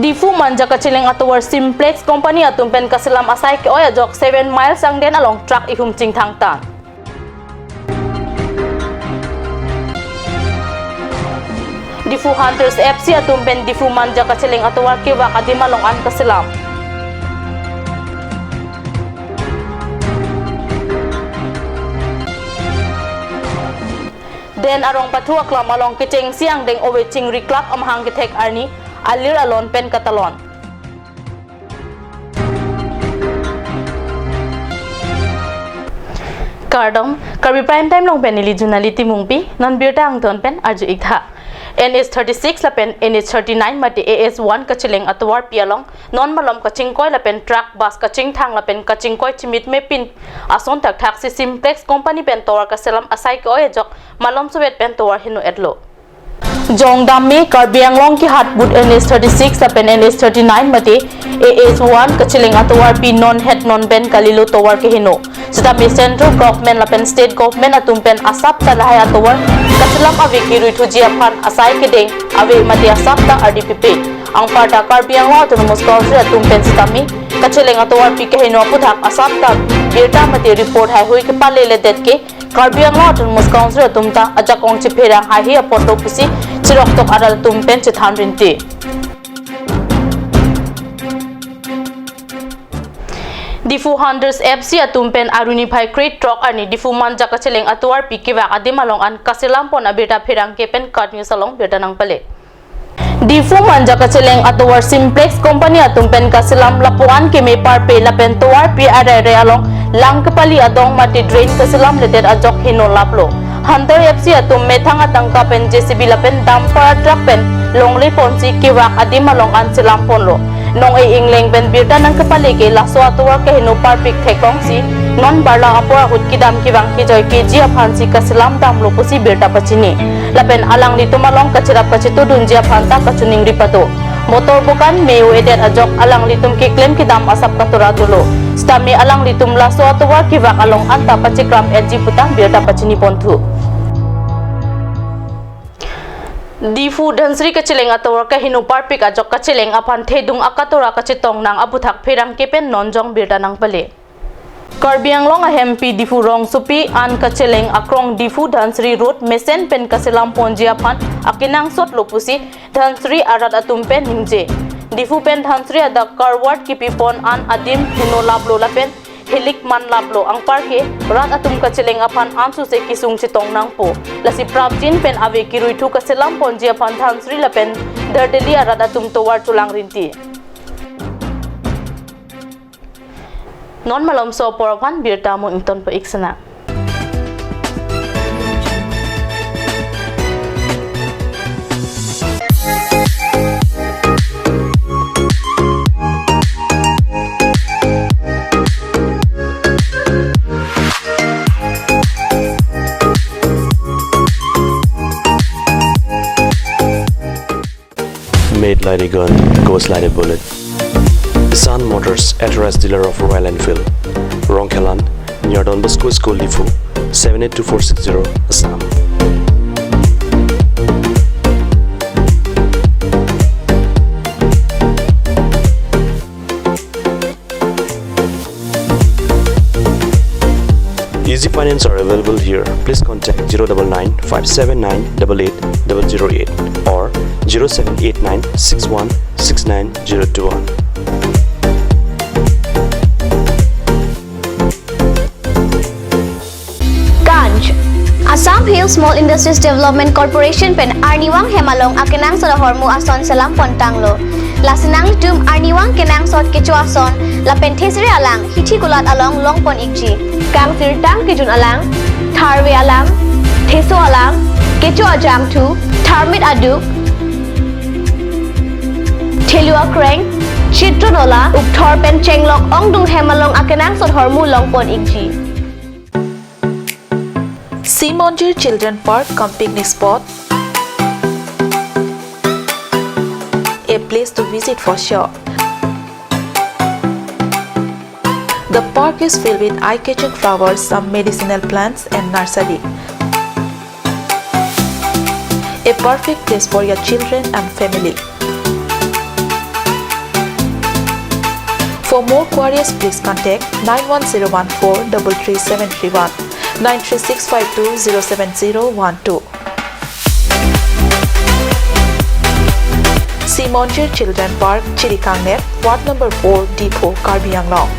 Difu manja kaciling atuar Simplex Company atumpen kasilam asai ke oya jok 7 miles ang den along track ihum cing thang tan. Difu Hunters FC atumpen Difu manja kaciling atuar kiwak adima long an kasilam. Den arong patua klam along kicing siang deng owe cing riklap amhang kitek arni alir alon pen katalon. Kardom Karbi prime time long pen ili junaliti mungpi non birta ang ton pen arju ikha. NH36 la pen NH39 mati AS1 kaciling atwar pialong non malom kacing koi la pen truck bus kacing thang la pen kacing koi chimit me pin ason tak taxi Simplex company pen towar kaselam asai ko jok malom sovet pen towar hinu edlo. Jong Dammi Karbi Anglong ki hat bud NH36 la pen NH39 mati AS1 kaciling atwar pi non head non ben kalilo towar ke hinu. Setapi central government la pen state government atumpen asap talahai atwar kaselam ave ki ruitu jiapan asai ke deng ave mati asap ta RDPP ang parta Karbi Anglong autonomous council atumpen setami kaciling atwar pi ke hinu aputhak asap ta birta mati report hai hui ke palele det ke Karbi Anglong autonomous council atumta ajakong chiperang hai hi apoto pusi chirok tok aral tumpen chithan rinti. Difu Hunters FC atumpen aruni phai crate truck ani Difu manja kaciling atuar pikiwa adimalong an kasilampon abita phirang kepen cut news along beta nang pale. Difu manja kaciling atuar Simplex company atumpen kasilam lapuan ke me par pe lapen tuar pi are along langkapali adong mati drain kasilam ledet ajok hino laplo. Hunter FC atum methang atangka pen JCB lapen dumper truck pen longli ponsi kiwak adimalong an silampon lo. Nong ay ingleng ben birta nang kapali ke laso atuwa ke hinu parpik thekong si non barla apora hut kidam kiwang ki joy ke jia phansi kasilam dam lo pusi birta pachini lapen alang li tumalong kachirap kachitu dunjia phanta kachuning ripato motor bukan meu edet ajok alang litum ki claim kidam asap katura dulo stami alang litum laso atuwa kiwak along anta pachikram edji putang birta pachini ponthu. Difu dansri kaciling atawar ka hinu parpik ajok kaciling apan thedung akatura kacitong nang abuthak phirang kepen nonjong birta nang pale. Karbi Anglong ahempi Difu rong supi an kaciling akrong Difu dansri road mesen pen kasilam ponjia phan akinang sot lopusi dansri arat atumpen ningje. Difu pen dansri ada karwat kipipon an adim hinu lablo lapen helik man lablo ang parke rat atum kaciling apan ansu se kisung chitong nang po lasi prabjin pen ave kirui thu kasilam ponjia phan dhansri lapen dardeli arat atum towar tulang rinti non malom so poravan birta mo ington pa iksana. Made like a gun, goes like a bullet. Sun Motors, authorized dealer of Royal Enfield, Rongkelan, near Don Bosco School, Difu, 782460, Assam. Easy finance are available here. Please contact 099 579 88008 or 0789 61 69021. Assam Hill Small Industries Development Corporation pen Arniwang Hemalong akinang sa hormu ason salam pontanglo. Lasinang tum Arniwang kenang sot kecho ason la penthesri alang hithi kulat along longpon ikji. Kang sirtang kijun alang tharwe alang theso alang kecho ajam thu tharmit aduk thelua kreng chitronola ukthor pen chenglok ongdung Hemalong akinang sot hormu longpon ikji. Simonjir Children Park cum picnic spot, a place to visit for sure. The park is filled with eye-catching flowers, some medicinal plants and nursery. A perfect place for your children and family. For more queries, please contact 91014 33731 93652 07012. Simonjir Children Park, Chirikangnet, Ward number 4, Depot, Karbi Anglong.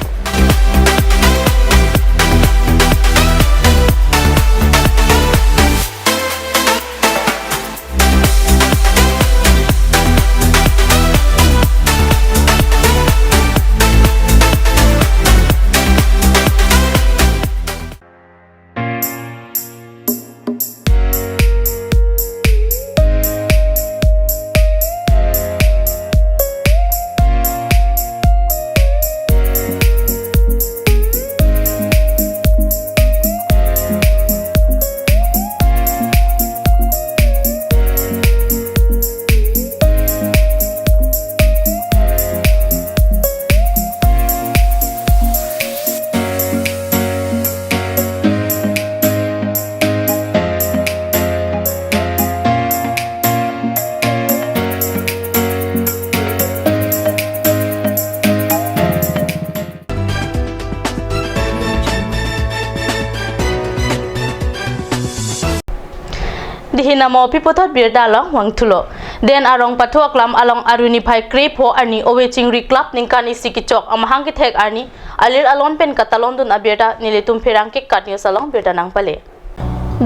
Dihinamo pipotot birda long wang tulo. Den arong patuak lam along aruni pai krip ho arni owe chingri club ningkani sikichok amahang kithek arni alir alon pen katalon dun abirda nilitum pirang kik katnya salong birda nang pale.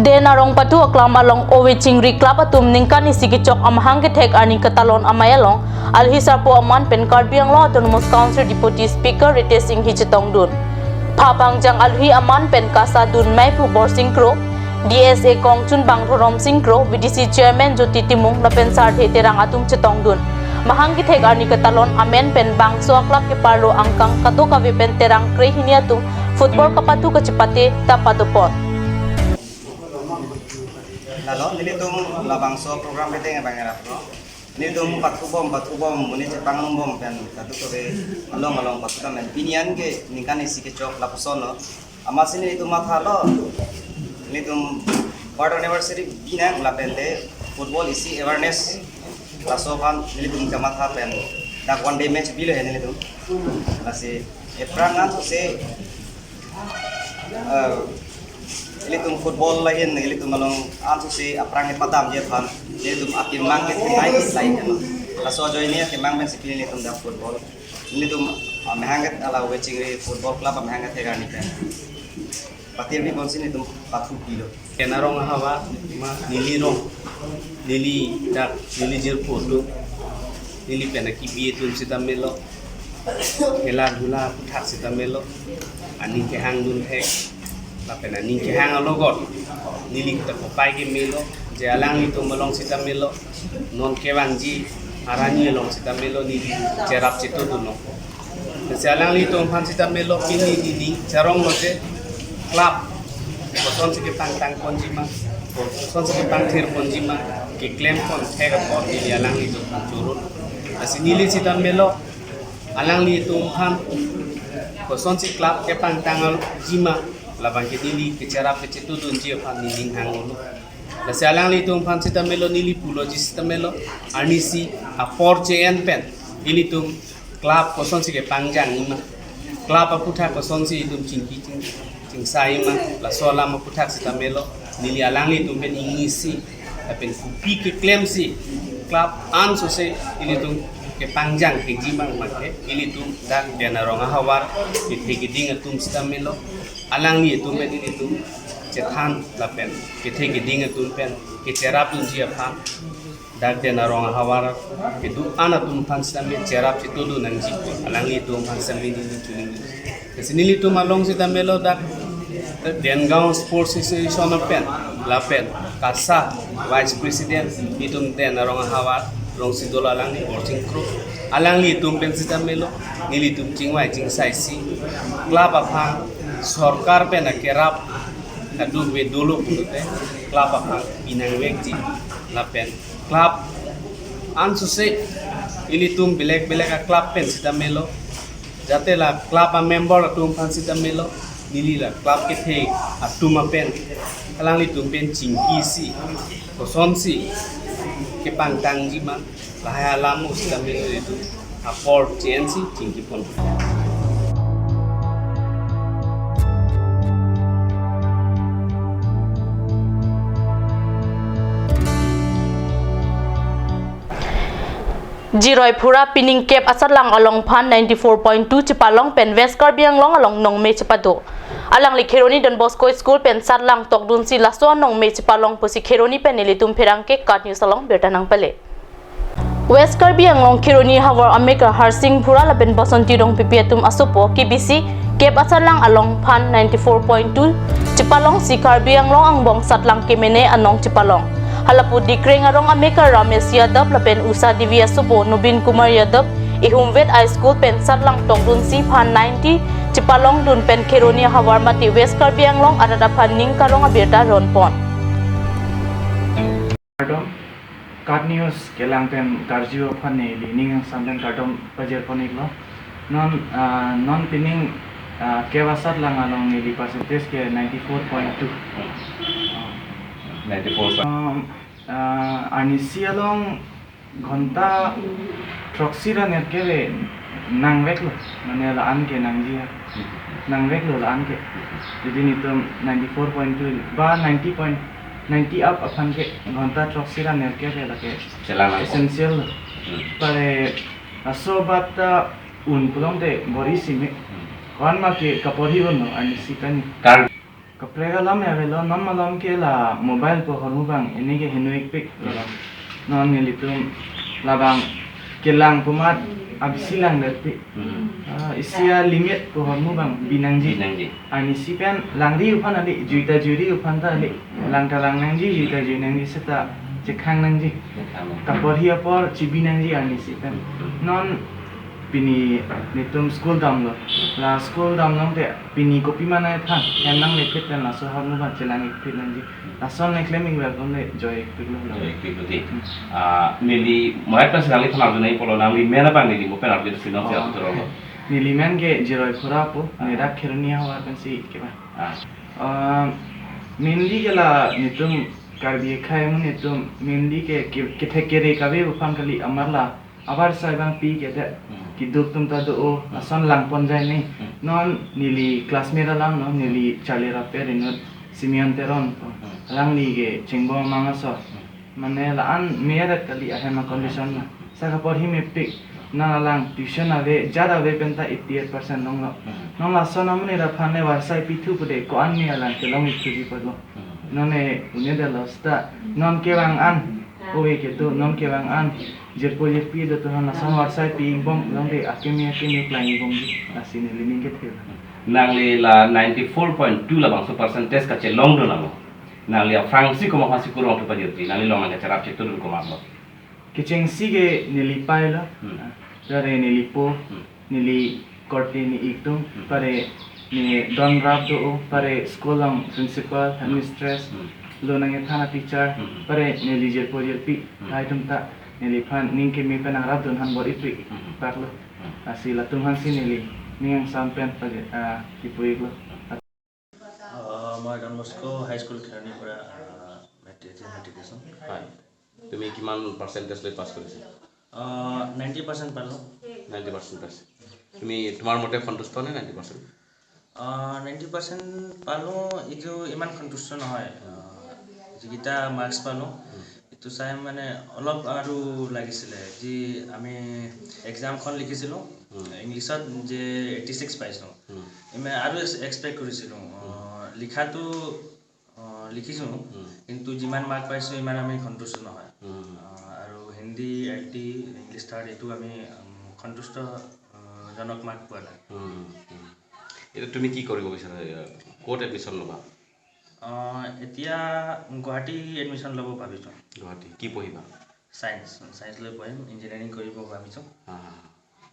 Den arong patuak lam along owe chingri club atum ningkani sikichok amahang kithek arni katalon amayalong alhisapo aman pen Karbi ang lo autonomous council deputy speaker Rite Singh hijitong dun. Papang jang alhi aman pen kasa dun mai pu bor singkro DSA Kong Chun Bang Thorom Singkro VDC Chairman Joti Timung lapen sar the terang atum chetong dun mahang ki thek arni katalon amen pen bang so klap ke parlo angkang kato ka pen terang kre hinia tum football kapatu ka cepate tapadopon lalo nilitum labang so program bete nga bangerap no nilitum patubom muni jepang bom pen katu ko be along patutam pinian ke ningkan isi ke chok laposono amasini itu mathalo ini tuh quarter anniversary binang lapente football isi awareness rasokan ini tuh jamat hapen dak one day match bilo ini tuh masih perangan tuh se ini tuh football lain ini tuh malong antu se perang padam je pan ini tuh akin mangket naik lain kan raso jo ini akin mang men sipil ini tuh dak football ini tuh mehangat ala weching football club mehangat tegani kan patir bi konsin itu 40 kilo kenarong hawa ma nili dak nili jerpo tu nili pena kibi itu sita melo hela dula puthak sita melo ani ke hang dun thek la pena ni ke hang logot nili ta pai ke melo jalang itu melong sita melo non kewanji arani long sita melo nili cerap situ duno jalang itu pan sita melo ini nili jarong lote club koson se ke tang konjima koson se ke tang thir konjima ke claim kon thega pot ni alang itu turun asinili sitan melo alang li itu ham koson se club ke tang jima labang ke nili ke cara ke cetu dunji pan ni ning hangulu lasi alang li itu ham sitan melo nili pulo ji sitan melo anisi a por jn pen ini tu club koson se ke pangjang ima club aputha koson se itu cingki sai ma la sola ma putak sita melo nili alangi tumben ingisi apen kupi ke claim si club an so se ini tum ke pangjang ke jimang make ini tum dan dena ronga hawar ke tegiding tum sita melo alangi tumben ini tum cethan lapen ke tegiding tum pen ke cerap tum jia pam dak dena ronga hawar ke du ana tum pan sita me cerap situ du nang jipo alangi tum pan sami ni chuling kesinili tum along sita melo dak Dengang Sports Association pen lapen kasa Vice President itum den arong hawat rong sidola lang ni boarding crew alang li tum pen sita melo nili tum chingwai ching sai si club apang sarkar pen kerap adu we dulu punute club apang pinang wekji lapen club an suse ili tum belek club pen sita melo jate la club a member tum pan sita melo nili la club ke the atuma pen kalang li tum pen chingki si koson si ke pangtang jima lahaya lamu sita melo itu apor cnc chingki pon Jiroi Pura Pining Kep Asalang along Pan 94.2 Chipalong Pen West Karbi Long along Nong Me Chipado. Alang Likheroni Don Bosco School Pen Sarlang Tokdun Si Laso Nong Me Chipalong Pusi Kheroni Pen Nilitum Perangke Kat News along Bertanang Pale. West Karbi Anglong Kironi Hawar America Harsing Pura Laben Bosonti Dong Pipiatum Asupo KBC Kep Asalang along Pan 94.2 Chipalong Si Karbi Anglong Angbong Satlang Kemene Anong Chipalong. Halapu dikring arong Amerika Ramesh Yadav lapen Usa Divya Subo Nubin Kumar Yadav Ihumvet High School pen Satlang Tongdun Si Pan 90 Chipalong Dun pen Kironi Hawar Mati West Karbi Anglong Adada Pan Ning Karong Abirta Ronpon. Kat news kelang pen karjiwa phane lining samben katom pajer poniglo non pining kewasat lang along ni percentage ke 94.2 ani sialong घंटा ट्रक्सीरा नेट के वे नंगवेक लो मने ला आन के नंगजी है नंगवेक लो ला आन के यदि नितम 94.2 बा 90 अप अपन के घंटा ट्रक्सीरा नेट के वे लगे एसेंशियल परे असो बात उन पुलों दे बड़ी सीमे वन मा के कपोरी बनो अनि सिकनी कपड़ेगा लाम है वेलो नॉन मालूम के ला मोबाइल को हरु बांग इन्हीं के हिनुइक पिक नॉन मिली तुम लाबांग केलांग पुमात अब सिलांग दर्ती इसिया लिमिट को हरु बांग बिनंजी अनि सिपेन लांगरी उफान अली जुइता जुरी उफान ता अली लांगता लांगनंजी जुइता जुइनंजी सेता जेखांग नंजी कपड़िया पर चिबिनंजी अनि सिपेन non Pini nitum school damlo la school damlo te pini kopi mana than enang lekhet la so har nuba chelang ikpit lanji la son ne claiming wel konde joy ikpit lo di nili mai pas ngali thana dunai polo nali mena bang nili mo pen arjit sino sia toro nili men ge jiroi khura po nera khernia hawa kan si ke ba mainly ke la nitum karbi khai mun nitum mainly ke thekere kabe ufam kali amarla abar saibang pi ke da kiduk tum ta do ason lang pon jai ni non nili classmate lang no nili chale ra pe rinot simian teron lang li ge chengbo manga so mane la an merat kali ahema condition na saka por him epic na lang tuition ave jada ave penta 88% nong lo nong la son amne ra phane warsai pi thu pude ko an ne lang ke long thuji pado none une de losta non ke bang an owe ke to non ke bang an jerpo jerpi do to na son warsai pi bom long de akemi plan bom asine lining ke thela nangli la 94.2 la bang so percentage ka che long do namo nangli a franci como hasi kurong to pajirti nangli long nga charap che turun ko mablo kicheng sige nili paila dare nili po nili korte ni iktum pare ni don rap do pare school principal administrators lo nang thana teacher pare nili jerpo jerpi item ta nili phan ning ke mi pan rap don han bori pi paklo asila tumhan si nili ning sampen paje tipuiglo মই Don Bosco high school Khairane পৰা মেট্ৰিকুলেশ্যন হয় তুমি কিমান পাৰ্চেন্টেজ লৈ পাছ কৰিছা 90% পালোঁ 90% পাইছে তুমি তোমাৰ মতে সন্তুষ্ট নে 90% 90% পালোঁ এইটো ইমান সন্তুষ্ট নহয় যিকেইটা মাৰ্কছ পালোঁ এইটো চাই মানে অলপ আৰু লাগিছিলে যি আমি এক্সামখন লিখিছিলোঁ ইংলিছত যে 86 পাইছোঁ ইমান আৰু এক্সপেক্ট কৰিছিলোঁ লিখাটো লিখিছোঁ কিন্তু যিমান মাৰ্ক পাইছোঁ ইমান আমি সন্তুষ্ট নহয় আৰু হিন্দী এলটি ইংলিছ থাৰ্ড এইটো আমি সন্তুষ্টজনক মাৰ্ক পোৱা নাই এতিয়া তুমি কি কৰিব বিচাৰা ক'ত এডমিশ্যন ল'বা এতিয়া গুৱাহাটী এডমিশ্যন ল'ব ভাবিছোঁ গুৱাহাটী কি পঢ়িবা চায়েন্স লৈ পঢ়িম ইঞ্জিনিয়াৰিং কৰিব ভাবিছোঁ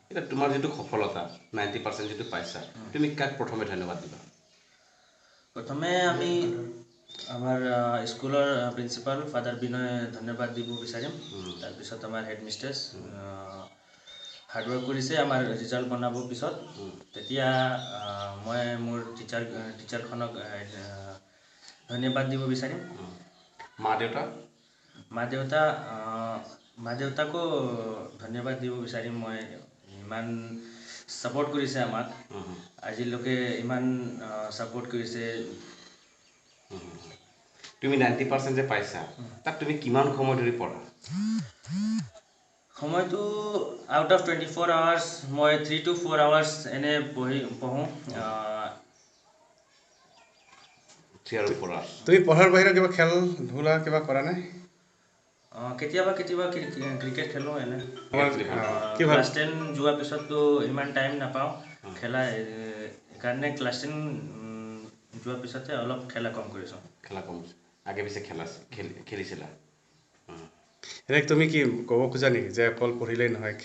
এতিয়া তোমাৰ যিটো সফলতা 90% যিটো পাইছা তুমি কাক প্ৰথমে ধন্যবাদ দিবা প্ৰথমে আমি আমাৰ স্কুলৰ প্ৰিন্সিপাল ফাদাৰ বিনয় ধন্যবাদ দিব বিচাৰিম তাৰপিছত আমাৰ হেডমিষ্ট্ৰেছ হাৰ্ডৱৰ্ক কৰিছে আমাৰ ৰিজাল্ট বনাব পিছত তেতিয়া মই মোৰ টিচাৰখনক ধন্যবাদ দিব বিচাৰিম মা দেউতাকো ধন্যবাদ দিব বিচাৰিম মই ইমান ছাপোৰ্ট কৰিছে আমাক আজিলৈকে ইমান ছাপোৰ্ট কৰিছে তুমি 90% যে পাইছা তাক তুমি কিমান সময় ধৰি পঢ়া সময়টো আউট অফ 24 আৱাৰ্ছ মই 3 to 4 আৱাৰ্ছ এনে পঢ়োঁ 3 আৰু 4 hours তুমি পঢ়াৰ বাহিৰে কিবা খেল ধূলা কিবা কৰা নাই কেতিয়াবা ক্ৰিকেট খেলোঁ এনে কি ভাল ক্লাছ 10 যোৱাৰ পিছততো ইমান টাইম নাপাওঁ খেলা সেইকাৰণে ক্লাছ 10 যোৱাৰ পিছতে অলপ খেলা কম কৰিছোঁ খেলা কম আগে পিছে খেলিছিলা এনে তুমি কি ক'ব খোজা নেকি যে অকল পঢ়িলেই নহয়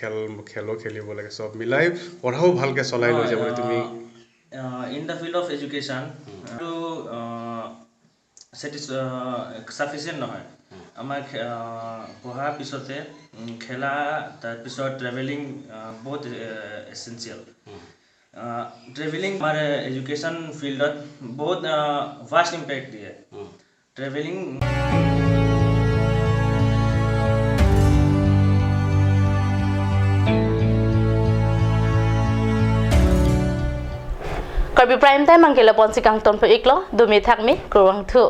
খেলো খেলিব লাগে চব মিলাই পঢ়াও ভালকে চলাই লৈ যাবলৈ তুমি in the field of education to sufficient নহয় আমাৰ পঢ়াৰ পিছতে খেলা তাৰপিছত ট্ৰেভেলিং বহুত এসেনশিয়াল ট্ৰেভেলিং আমাৰ এডুকেশ্যন ফিল্ডত বহুত ভাষ্ট ইম্পেক্ট দিয়ে travelling Karbi prime time ang kila pon si kang ton po iklo dumi thak mi kurwang thu